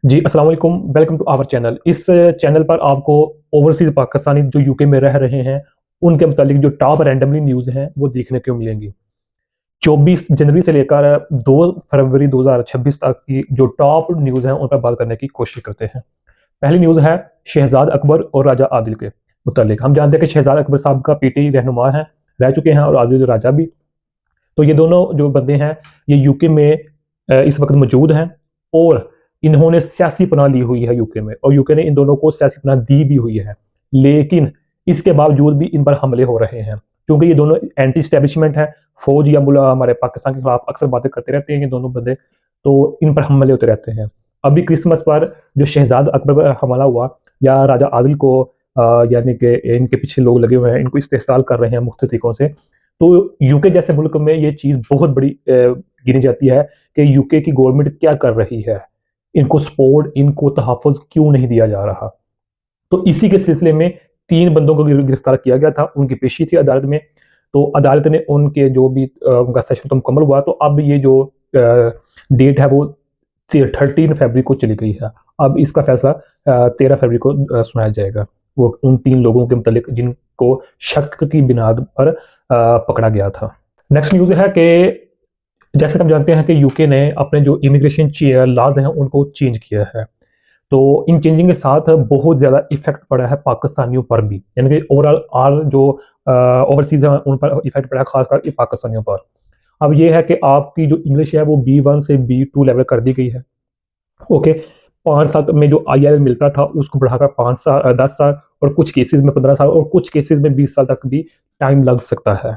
जी, अस्सलाम वालेकुम, welcome to our channel. इस चैनल पर आपको ओवरसीज़ पाकिस्तानी जो यूके में रह रहे हैं, उनके मुतालिक जो टॉप रैंडमली न्यूज़ हैं, वो देखने को मिलेंगी। 24 जनवरी से लेकर 2 फरवरी 2026 तक की जो टॉप न्यूज़ हैं, उन पर बात करने की कोशिश करते हैं। पहली न्यूज़ है शहज़ाद अकबर और राजा आदिल के मुतालिक। हम जानते हैं कि शहज़ाद अकबर साहब का पीटीआई रहनुमा हैं, रह चुके हैं और आदिल राजा भी। तो ये दोनों जो बंदे हैं, ये यूके में इस वक़्त मौजूद हैं और इन्होंने सियासी पनाह ली हुई है यूके में और यूके ने इन दोनों को सियासी पनाह दी भी हुई है। लेकिन इसके बावजूद भी इन पर हमले हो रहे हैं, क्योंकि ये दोनों एंटी एस्टैब्लिशमेंट हैं, फ़ौज या मुला हमारे पाकिस्तान के खिलाफ अक्सर बातें करते रहते हैं ये दोनों बंदे, तो इन पर हमले होते रहते हैं। अभी क्रिसमस पर जो शहज़ाद अकबर पर हमला हुआ या राजा आदिल को यानी कि इनके पीछे लोग लगे हुए हैं, इनको इस्तेहसाल कर रहे हैं मुख्तलिफ तरीकों से। तो यूके जैसे मुल्क में ये चीज़ बहुत बड़ी गिनी जाती है कि यूके की गवर्नमेंट क्या कर रही है, इनको सपोर्ट, इनको तहफ़्फ़ुज़ क्यों नहीं दिया जा रहा। तो इसी के सिलसिले में 3 बंदों को गिरफ्तार किया गया था, उनकी पेशी थी अदालत में। तो अदालत ने उनके जो भी उनका सेशन तो मुकम्मल हुआ, तो अब ये जो डेट है वो 13 फरवरी को चली गई है। अब इसका फैसला 13 फरवरी को सुनाया जाएगा। वो उन 3 लोगों के मुतालिक जिनको शक की बिनाद पर पकड़ा गया था। नेक्स्ट न्यूज़ है कि जैसे कि हम जानते हैं कि यूके ने अपने जो इमिग्रेशन लॉज़ हैं उनको चेंज किया है। तो इन चेंजिंग के साथ बहुत ज़्यादा इफ़ेक्ट पड़ा है पाकिस्तानियों पर भी, यानी कि ओवरऑल ऑल जो ओवरसीज़ हैं उन पर इफ़ेक्ट पड़ा है, ख़ासकर पाकिस्तानियों पर। अब ये है कि आपकी जो इंग्लिश है वो B1 से B2 लेवल कर दी गई है। ओके, 5 साल में जो IELTS मिलता था उसको बढ़ाकर 5 साल 10 साल और कुछ केसेज़ में 15 साल और कुछ केसेज़ में 20 साल तक भी टाइम लग सकता है।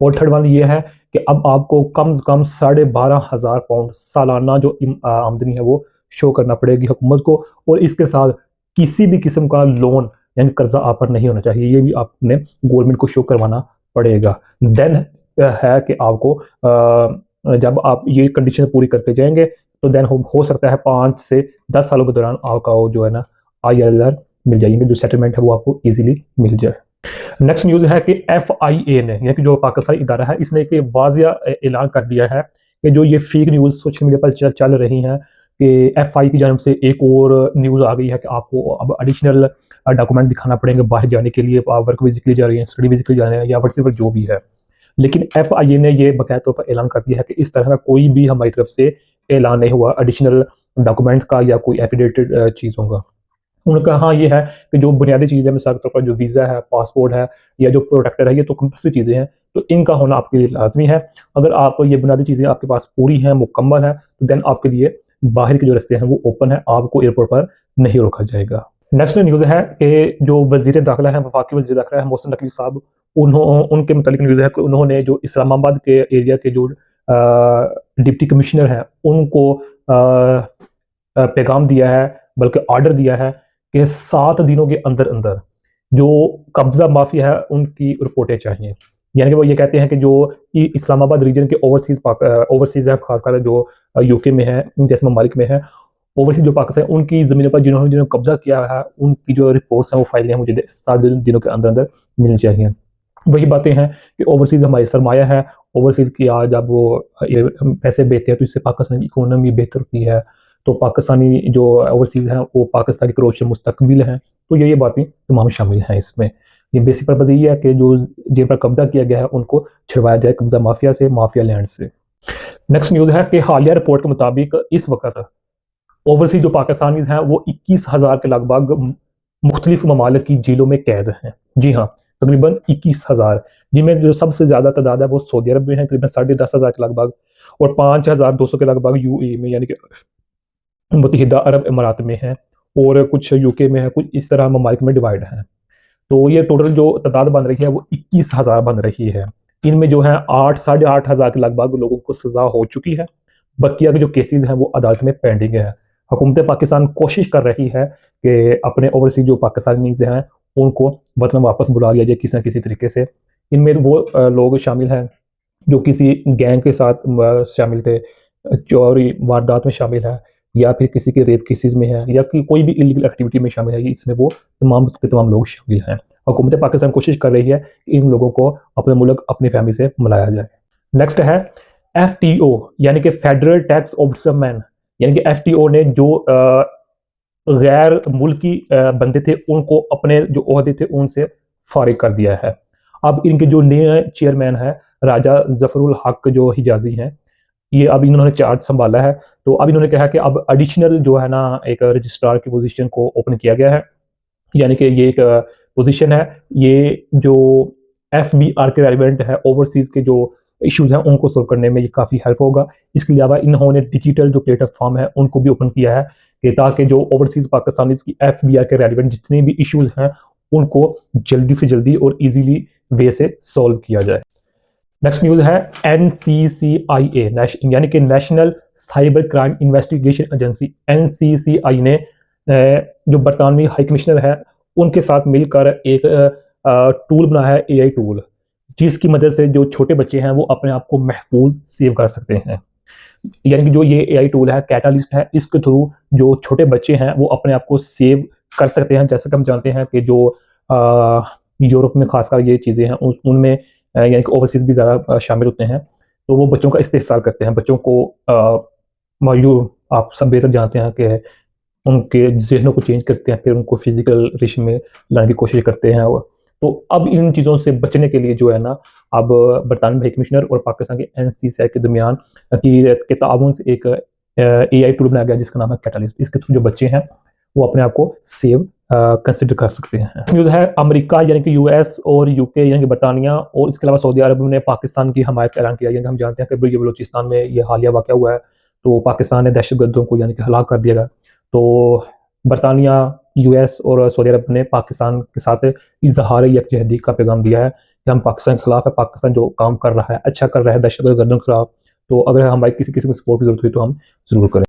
और थर्ड वन ये है कि अब आपको कम से कम 12,500 पाउंड सालाना जो आमदनी है वो शो करना पड़ेगी हुकूमत को, और इसके साथ किसी भी किस्म का लोन यानी कर्जा आप पर नहीं होना चाहिए, ये भी आपने गवर्नमेंट को शो करवाना पड़ेगा। देन है कि आपको जब आप ये कंडीशन पूरी करते जाएंगे तो देन हो सकता है 5 से 10 सालों के दौरान आपका वो जो है ना ILR मिल जाएंगे, जो सेटलमेंट है वो आपको ईजिली मिल जाए। नेक्स्ट न्यूज़ है कि FIA ने, यानी कि जो पाकिस्तानी इदारा है, इसने एक वाज़िया ऐलान कर दिया है कि जो ये फेक न्यूज़ सोशल मीडिया पर चल रही हैं कि FI की जानब से एक और न्यूज़ आ गई है कि आपको अब एडिशनल डॉक्यूमेंट दिखाना पड़ेंगे बाहर जाने के लिए, आप वर्क विज़िट के लिए जा रही हैं, स्टडी विज़िट के लिए जा रहे हैं या व्हाटएवर जो भी है। लेकिन FIA ने ये बाकायदा तौर पर ऐलान कर दिया है कि इस तरह का कोई भी हमारी तरफ से ऐलान नहीं हुआ एडिशनल डॉक्यूमेंट का या कोई एफिडेविट चीज़ों का। उन्होंने कहा हाँ, ये है कि जो बुनियादी चीज़ें मिसाल के तौर पर जो वीज़ा है, पासपोर्ट है या जो प्रोटेक्टर है, ये तो कंपल्सरी चीज़ें हैं, तो इनका होना आपके लिए लाज़मी है। अगर आप ये बुनियादी चीज़ें आपके पास पूरी हैं, मुकम्मल है, तो देन आपके लिए बाहर के जो रास्ते हैं वो ओपन है, आपको एयरपोर्ट पर नहीं रोका जाएगा। नेक्स्ट न्यूज़ है कि जो वज़ीर दाखिला है, वफाकी वज़ीर दाखिला है मोहसिन नकवी साहब, उनके मुतालिक न्यूज़ है कि उन्होंने जो इस्लामाबाद के एरिया के जो डिप्टी कमिश्नर हैं, उनको पैगाम दिया है, बल्कि ऑर्डर दिया है कि 7 दिनों के अंदर-अंदर जो कब्ज़ा माफ़िया है उनकी रिपोर्टें चाहिए। यानी कि वो ये कहते हैं कि जो इस्लामाबाद रीजन के ओवरसीज़ है, ख़ासकर जो यूके में है, इन जैसे ममालिक में है, ओवरसीज़ जो पाकिस्तान है, उनकी ज़मीनों पर जिन्होंने कब्ज़ा किया है, उनकी जो रिपोर्ट्स हैं, वो फाइलें हैं, मुझे 7 दिनों के अंदर-अंदर मिलनी चाहिए। वही बातें हैं कि ओवरसीज़ हमारी सरमाया है, ओवरसीज़ की आज अब वो पैसे भेजते हैं तो इससे पाकिस्तान की इकोनॉमी बेहतर होती है। तो पाकिस्तानी जो ओवरसीज़ हैं वो पाकिस्तान की क्रोश मुस्तकबिल हैं। तो ये बातें तमाम शामिल हैं इसमें। ये बेसिक पर्पज़ यही है कि जो जिन पर कब्ज़ा किया गया है उनको छुड़वाया जाए कब्ज़ा माफिया से, माफिया लैंड से। नेक्स्ट न्यूज़ है कि हालिया रिपोर्ट के मुताबिक इस वक़्त ओवरसीज़ जो पाकिस्तानीज़ हैं वो 21,000 के लगभग मुख्तलिफ ममालिक की जेलों में कैद हैं। जी हाँ, तकरीबन 21,000, जिनमें जो सबसे ज़्यादा तादाद है वो सऊदी अरब में है, तकरीबन 10,500 के लगभग, और 5,200 के लगभग UAE में, यानी कि मुत्तहिदा अरब इमारात में है, और कुछ यूके में है, कुछ इस तरह ममालिक में डिवाइड है। तो ये टोटल जो तादाद बन रही है वो 21,000 बन रही है। इनमें जो है 8 साढ़े 8,000 के लगभग लोगों को सज़ा हो चुकी है। बकिया के जो केसेज़ हैं वो अदालत में पेंडिंग है। हुकूमत पाकिस्तान कोशिश कर रही है कि अपने ओवरसीज़ जो पाकिस्तानीज़ हैं उनको वतन वापस बुला लिया जाए किसी न किसी तरीके से। इनमें वो लोग शामिल हैं जो किसी गैंग के साथ शामिल थे, चोरी वारदात में शामिल है, या फिर किसी के रेप केसेस में है, या कि कोई भी इलीगल एक्टिविटी में शामिल है, इसमें वो तमाम के तमाम लोग शामिल हैं। हुकूमत पाकिस्तान कोशिश कर रही है कि इन लोगों को अपने मुल्क अपनी फैमिली से मिलाया जाए। नेक्स्ट है FTO, यानी कि फेडरल टैक्स ऑम्बुड्समैन, यानी कि FTO ने जो गैर मुल्की बंदे थे उनको अपने जो ओहदे थे उनसे फारिग कर दिया है। अब इनके जो नए चेयरमैन है राजा जफरुल हक जो हिजाजी हैं, ये अब इन्होंने चार्ज संभाला है। तो अब इन्होंने कहा कि अब एडिशनल जो है ना एक रजिस्ट्रार की पोजीशन को ओपन किया गया है, यानी कि ये एक पोजीशन है, ये जो FBR के रेलिवेंट है ओवरसीज के जो इश्यूज हैं उनको सोल्व करने में ये काफ़ी हेल्प होगा। इसके अलावा इन्होंने डिजिटल जो प्लेटफॉर्म है उनको भी ओपन किया है कि ताकि जो ओवरसीज पाकिस्तानी की FBR के रेलिवेंट जितने भी इश्यूज हैं उनको जल्दी से जल्दी और इजीली वे से सॉल्व किया जाए। नेक्स्ट न्यूज़ है NCCIA यानी कि national cyber crime investigation agency NCCI ने जो बरतानवी हाई कमिश्नर है उनके साथ मिलकर एक टूल बनाया है, AI टूल, जिसकी मदद से जो छोटे बच्चे हैं वो अपने आप को महफूज सेव कर सकते हैं। यानी कि जो ये AI टूल है कैटालिस्ट है, इसके थ्रू जो छोटे बच्चे हैं वो अपने आप को सेव कर सकते हैं। जैसा कि हम जानते हैं कि जो यूरोप में खासकर ये चीज़ें हैं उनमें यानी कि ओवरसीज भी ज़्यादा शामिल होते हैं, तो वो बच्चों का इस्तेहसाल करते हैं। बच्चों को आप सब बेहतर जानते हैं कि उनके जहनों को चेंज करते हैं, फिर उनको फिजिकल रेशम में लाने की कोशिश करते हैं। तो अब इन चीज़ों से बचने के लिए जो है ना अब बरतानवी हाई कमिश्नर और पाकिस्तान के NCCI के दरमियान के ताउन से एक AI टूल बनाया गया जिसका नाम है कैटालिस्ट। इसके थ्रू जो बच्चे हैं वो अपने आप को सेव कंसिडर कर सकते हैं। न्यूज़ है अमेरिका यानी कि US और UK यानी कि बरतानिया और इसके अलावा सऊदी अरब ने पाकिस्तान की हमायत का ऐलान किया। यानी हम जानते हैं कि ये बलूचिस्तान में ये हालिया वाक़या हुआ है, तो पाकिस्तान ने दहशतगर्दों को यानी कि हलाक कर दिया गया। तो बरतानिया, US और सऊदी अरब ने पाकिस्तान के साथ इजहार यकजहती का पैगाम दिया है कि हम पाकिस्तान के खिलाफ है, पाकिस्तान जो काम कर रहा है अच्छा कर रहा है दहशतगर्दों के खिलाफ, तो अगर हमारी किसी किस्म की सपोर्ट की जरूरत हुई तो हम ज़रूर करें।